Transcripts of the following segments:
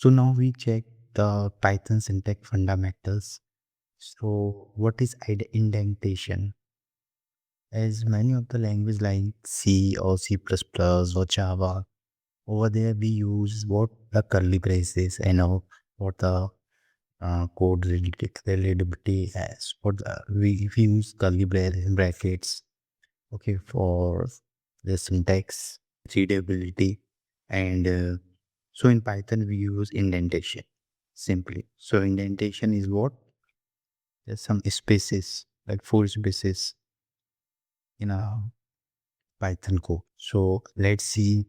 So now we check the Python syntax fundamentals. So what is indentation? As many of the language like C or C++ or Java, over there we use what the curly braces and what the code readability as what we use curly brackets, okay, for the syntax readability. And so in Python we use indentation simply. So indentation is what? There's some spaces, like four spaces in a Python code. So let's see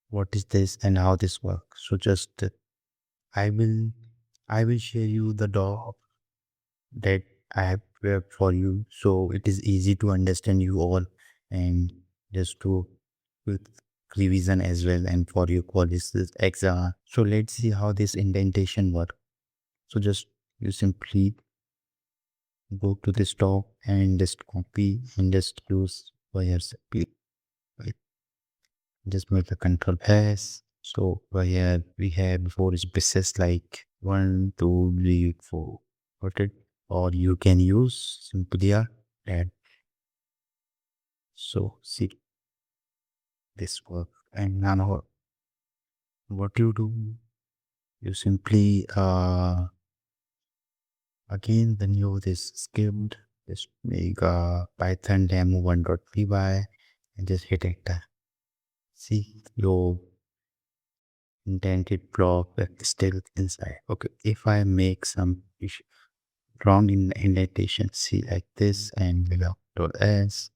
what is this and how this works. So just I will I will share you the doc that I have prepared for you, so it is easy to understand you all and just to with revision as well and for your college exam. So let's see how this indentation work. So just you simply go to this doc and just copy and just use where right? Just make the control S. So where we have four spaces like 1, 2, 3, 4. Got it? Or you can use simply a add. So see this work. And now what you do, you simply again when you this script, just make a Python demo 1.py and just hit enter. See your intended block is still inside. Okay, if I make some wrong in indentation, see like this and without .s,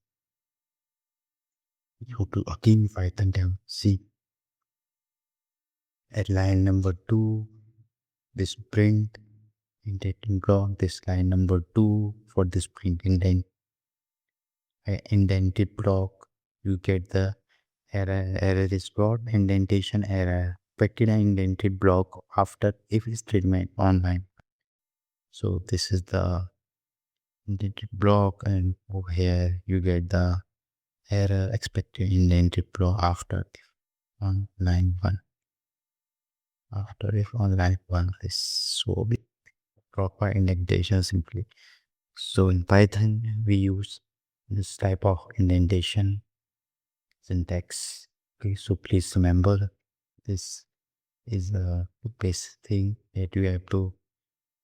you to again Python demo. See at line number 2, this print indenting block, this line number 2 for this print indented block, you get the error is brought, indentation error, affected an indented block after if statement online. So this is the indented block, and over here you get the error expected indented block after if on line 1. After if on line 1 is so big. Proper indentation simply. So in Python, we use this type of indentation syntax. Okay, so please remember this is the basic thing that you have to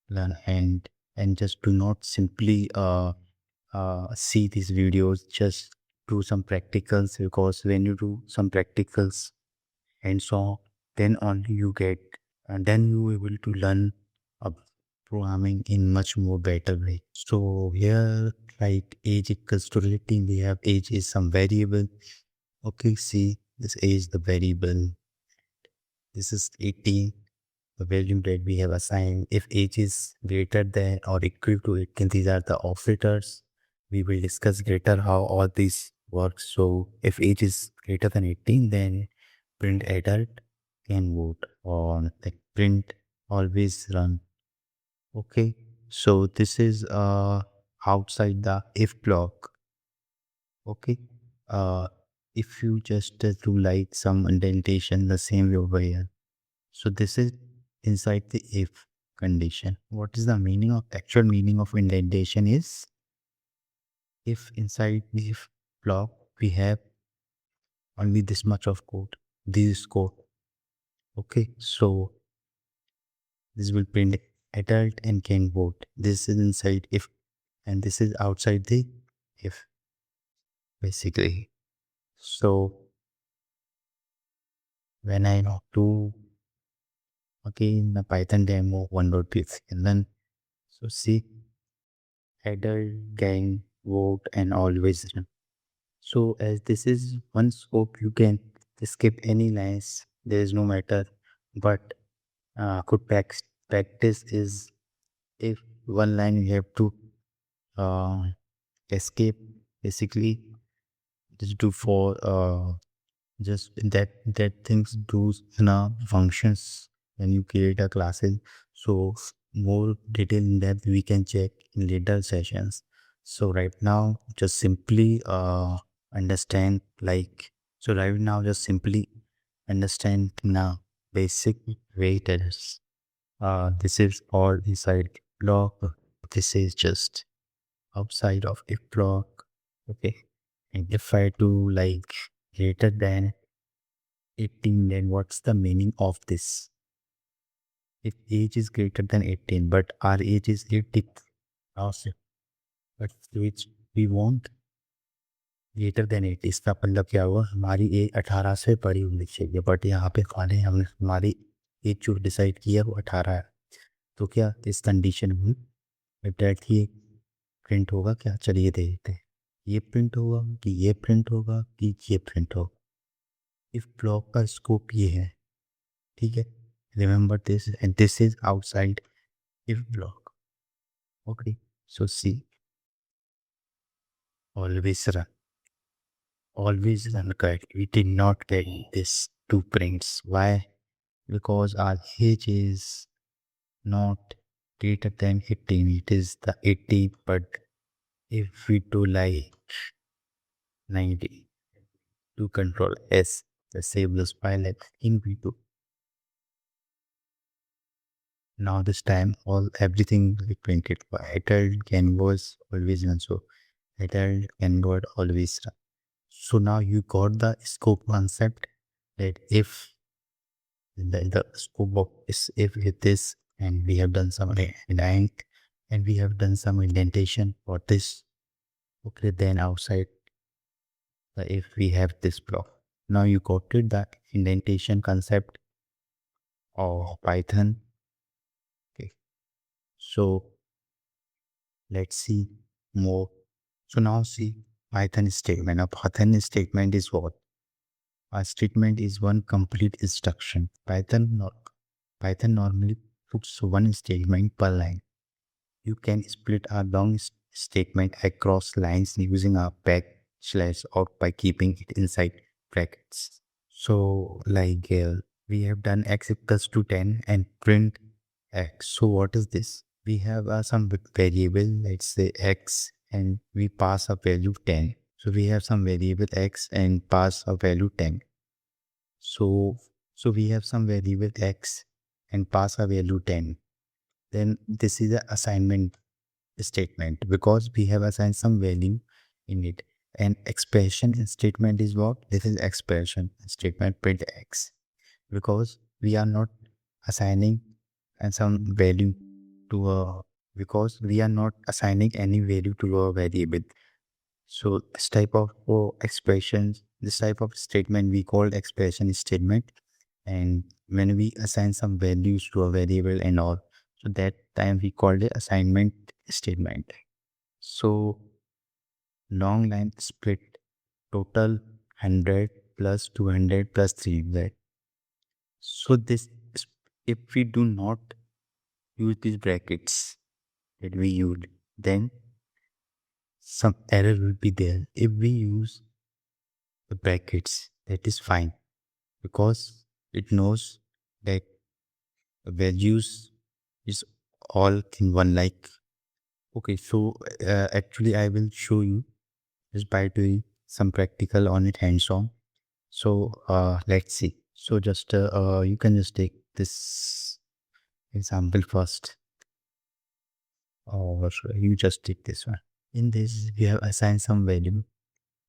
learn, and just do not simply see these videos. Just do some practicals, because when you do some practicals and so then only you get and then you able to learn uh, programming in much more better way. So here like age equals to rating, we have age is some variable. Okay, see this age the variable, this is 18, the value that we have assigned. If age is greater than or equal to 18, these are the operators. We will discuss later how all these works. So if age is greater than 18, then print adult can vote, or like print always run. Okay, so this is outside the if block. Okay, uh if you just do like some indentation the same way over here. So this is inside the if condition. What is the meaning of actual meaning of indentation is, if inside the if block we have only this much of code, this code. Okay, so this will print adult and can vote. This is inside if, and this is outside the if basically. So when I do again the Python demo 1.py and then so see adult can vote and always run. So as this is one scope, you can skip any lines. There is no matter. But good practice is if one line you have to uh, escape. Basically, just do for just that things do in a functions when you create a classes. So more detail in depth we can check in later sessions. So right now just simply understand like, so right now just simply understand now basic waiters. This is all inside block. This is just outside of if block. Okay. And if I do like greater than 18, then what's the meaning of this? If age is greater than 18, but our age is 80, also, but which we want greater than 80, इसका मतलब क्या हुआ? हमारी as 18 से बड़ी होनी चाहिए, but यहाँ पे खाने हमने हमारी एज जो डिसाइड किया वो 18 है। तो क्या इस कंडीशन में डायरेक्टली प्रिंट होगा क्या? चलिए देखते हैं, ये प्रिंट होगा कि ये प्रिंट होगा कि ये प्रिंट होगा। इफ ब्लॉक का स्कोप ये है, ठीक है, remember this and this is outside if block. Okay, so see, always run, always run correct. We did not get this two prints. Why? Because our age is not greater than 18, it is the 80, but if we do like 90 to control S, the save this file in V2. Now this time all everything we printed for adult canvas always run, so adult canvas always run. So now you got the scope concept that if the scope of is if it is, and we have done some blank and we have done some indentation for this. Okay, then outside if we have this block. Now you got it, the indentation concept of Python. Okay, so let's see more. So now see Python statement. A Python statement is what? A statement is one complete instruction. Python normally puts one statement per line. You can split a long statement across lines using a backslash or by keeping it inside brackets. So like we have done x equals to 10 and print x. So what is this? We have some variable, let's say x, and we pass a value 10. So we have some variable x and pass a value 10. So we have some variable x and pass a value 10. Then this is an assignment statement because we have assigned some value in it. And expression statement is what? This is expression statement print x, because we are not assigning and some value to a, because we are not assigning any value to a variable. So this type of expressions, this type of statement we call expression statement. And when we assign some values to a variable and all, so that time we called it assignment statement. So long line split total 100 plus 200 plus 300. So this if we do not use these brackets that we used, then some error will be there. If we use the brackets, that is fine because it knows that the values is all in one, like. Okay, so actually I will show you just by doing some practical on it hands-on. So let's see. So just you can just take this example first, or you just take this one. In this, we have assigned some value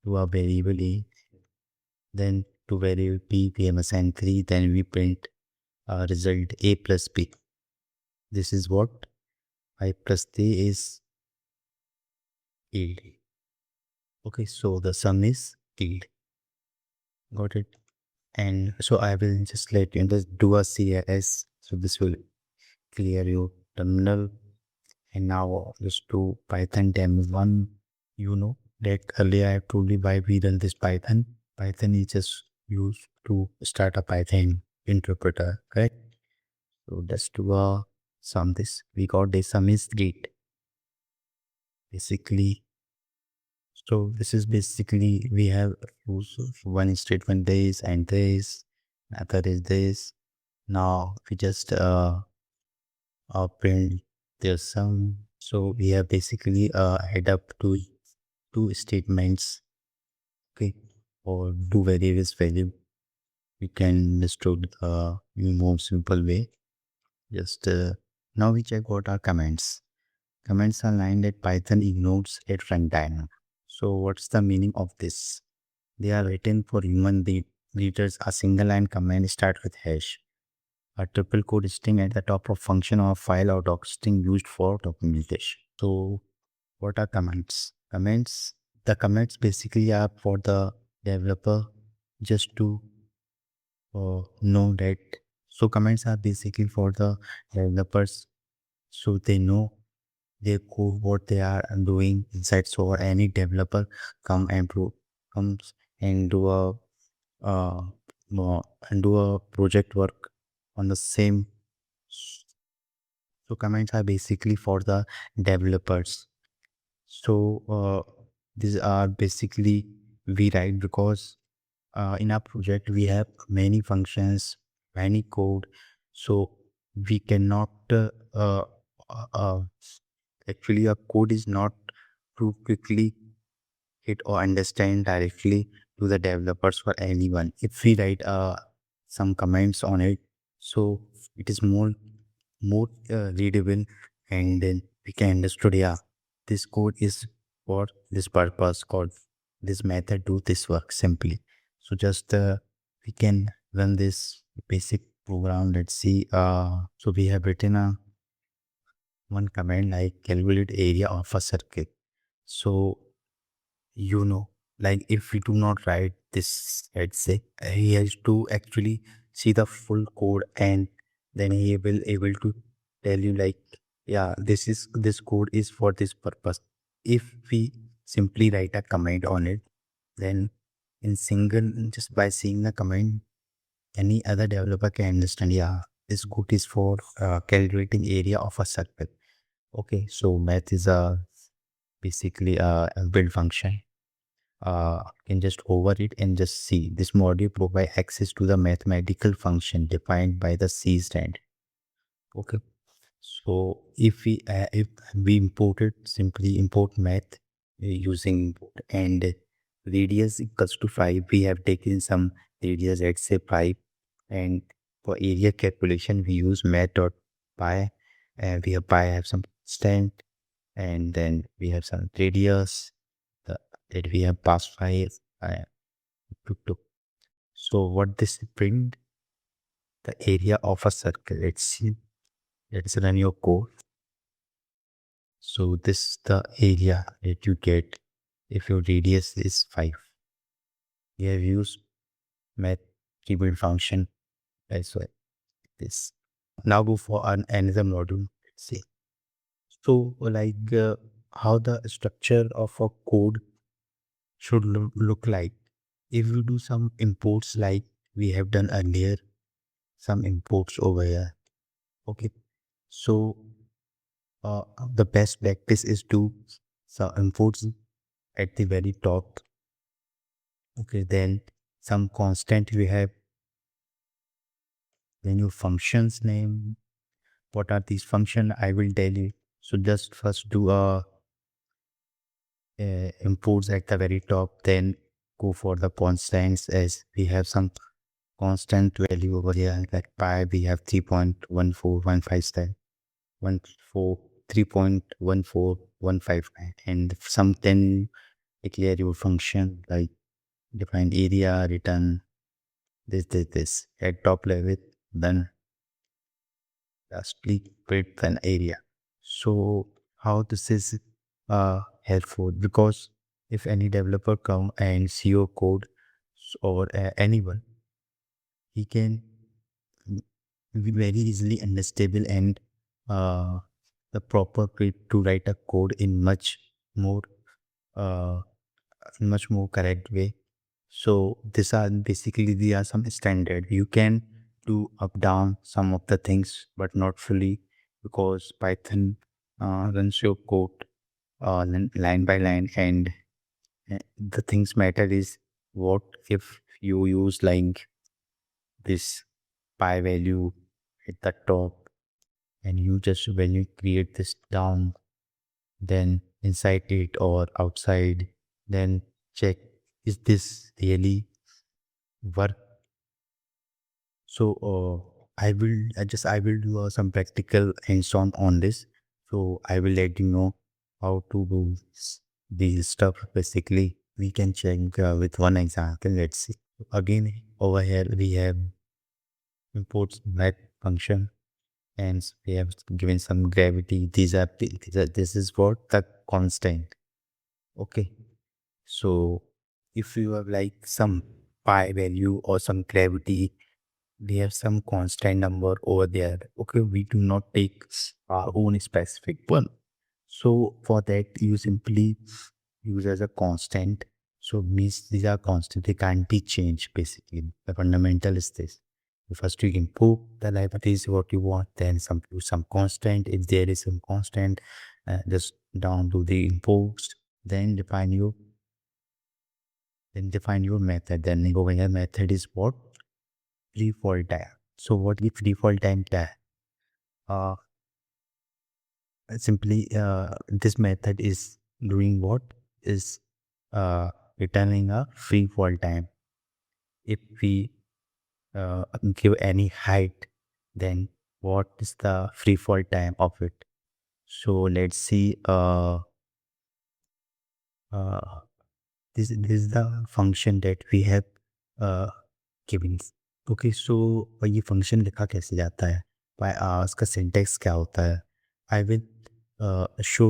to a variable A. Then to variable B, we have assigned 3. Then we print result A plus B. This is what? I plus 3 is yield. Okay, so the sum is yield. Got it? And so I will just let you just do a CIS. So this will clear your terminal. And now just do Python demo 1. You know that earlier I have told you why we run this Python. Python is just used to start a Python interpreter, correct? So let's do a sum this. We got this sum is 8. Basically, so this is basically we have one statement this and this, another is this. Now we just print their sum. So we have basically add up to two statements, okay, or two variables value. we can understood in more simple way. Just now we check what are comments. Comments are line that Python ignores at runtime. So what's the meaning of this? They are written for human readers. A single line command start with hash. A triple quote string at the top of function or file or doc string used for documentation. So what are comments? The comments basically are for the developer just to know that. So comments are basically for the developers so they know their code what they are doing inside. So any developer come and comes and do a uh, and do a project work on the same. So comments are basically for the developers. So these are basically we write because in our project we have many functions, many code. So we cannot uh, uh, actually a code is not too quickly hit or understand directly to the developers or anyone. If we write some comments on it, so it is more readable, and then we can understood. Yeah, this code is for this purpose. Called this method do this work simply. So just we can run this basic program. Let's see. So we have written a one command like calculate area of a circle. So you know, like if we do not write this, let's say he has to actually see the full code, and then he will able to tell you like, yeah, this code is for this purpose. If we simply write a comment on it, then in single just by seeing the comment, any other developer can understand, yeah, this code is for calculating area of a circle. Okay, so math is a basically a build function. Can just over it and just see this module provide access to the mathematical function defined by the C stand. Okay, so if we imported simply import math using import and radius equals to 5, we have taken some radius, let's say 5, and for area calculation we use math dot pi, and we have pi have some constant, and then we have some radius the, that we have passed 5 uh, to. So what this print the area of a circle. Let's run your code. So this the area that you get if your radius is 5. We have used math keyboard function as well. This. Now go for another module. Let's see. So like how the structure of a code should look like. If you do some imports like we have done earlier, some imports over here. Okay. So uh, the best practice is to imports at the very top. Okay, then some constant we have, then your functions name. What are these function? I will tell you. So just first do imports at the very top, then go for the constants as we have some constant value over here. Like pi, we have 3.14157, 3.14159, and some then declare your function like define area, return this at top level, then lastly width and area. So how this is helpful, because if any developer come and see your code or anyone, he can be very easily understandable and uh, the proper way to write a code in more uh, much more correct way. So these are basically there are some standard. You can do up down some of the things, but not fully, because Python runs your code line by line, and the things matter is what if you use like this pi value at the top, and you just when you create this down, then inside it or outside, then check is this really work So I will do some practical hands-on on this. So I will let you know how to do these stuff. Basically, we can check with one example. Let's see. Again, over here we have imports met function, and we have given some gravity. This is what the constant. Okay. So if you have like some pi value or some gravity, we have some constant number over there. Okay, we do not take our own specific one. So for that, you simply use as a constant. So means these are constant, they can't be changed basically. The fundamental is this. First you input the libraries what you want, then some constant. If there is some constant, just down to the imports, then define your method. Then over here method is what? Default time. So what is default time tag? Uh, Simply this method is doing what is uh, returning a free fall time. If we give any height, then what is the free fall time of it? So let's see. Uh, this is the function that we have uh, given. Okay so ये function लिखा कैसे जाता है इसका syntax क्या होता है I will show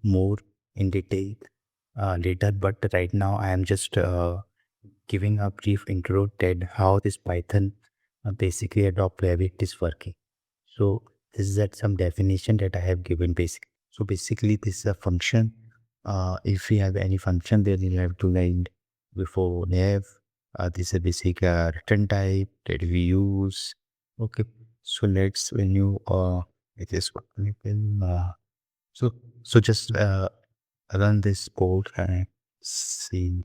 more in detail letter but right now I am just giving a brief intro that how this python basically adopt rabbit is working. So this is at some definition that I have given basic. So basically this is a function. If we have any function then you have to like before we have this is a basic return type that we use. Okay, so let's when you it is you can so just run this code and see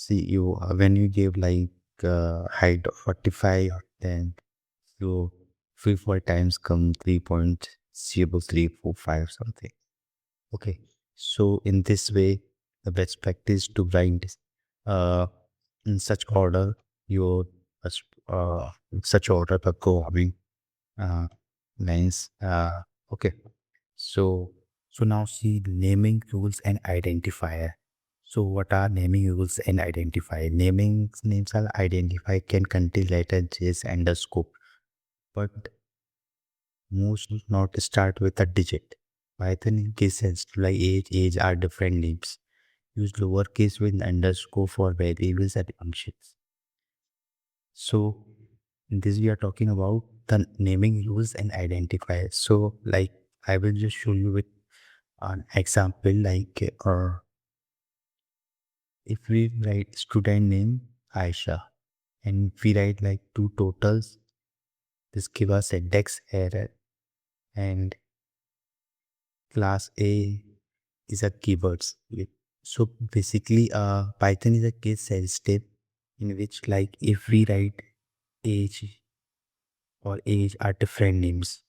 you when you give like height of 45 then your free fall times come 3.0345 something. Okay, so in this way the best practice to write uh in such order your in such order the code uh lines okay. So now see the naming rules and identifier. So what are naming rules and identifier? Names are identifier can contain letter J's underscore, but most not start with a digit. Python in cases like age are different names. Use lowercase with underscore for variables and functions. So in this we are talking about the naming rules and identifiers. So like I will just show you with an example like if we write student name Aisha and we write like two totals, this give us index error and class A is a keywords. So basically Python is a case sensitive in which like if we write age or age are different names.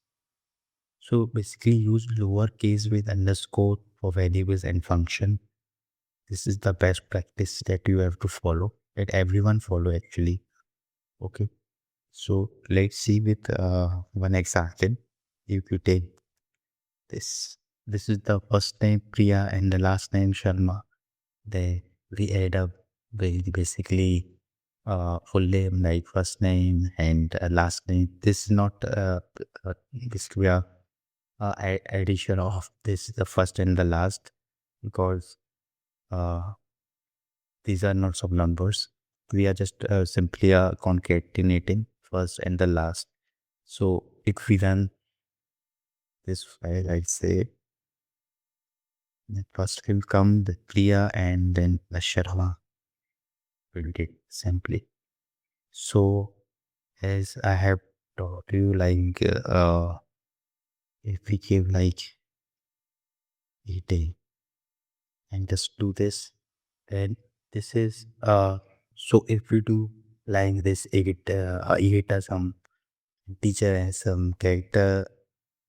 So basically use lowercase with underscore for variables and function. This is the best practice that you have to follow, that everyone follow actually. Okay. So let's see with one example. If you take this is the first name Priya and the last name Sharma. They we add up basically full name like first name and last name. This is not basically a addition of this the first and the last because uh, these are not some numbers. We are just simply concatenating first and the last. So if we run this file, I'd say that first will come the Priya and then the Sharma will get simply. So as I have taught you, like if we give like a day and just do this, then this is so if we do like this, it has some teacher and some character,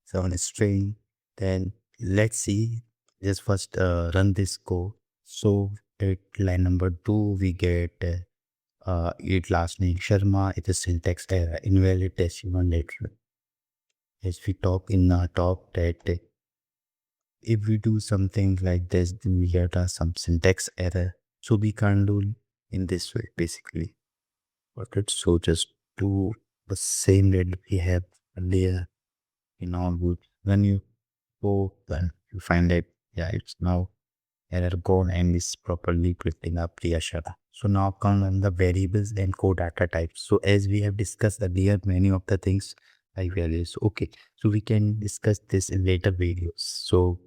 some string, then let's see. Just first run this code. So at line number 2, we get It last name Sharma, it is syntax error, invalid decimal letter. As we talk in our talk that if we do something like this, then we get some syntax error. So we can't do in this way basically. But it's so just do the same that we have earlier in all good. When you go, then you find that yeah, it's now error gone and is properly printing up the Ashara. So now come on the variables and code data types. So as we have discussed earlier, many of the things like values. Okay, so we can discuss this in later videos. So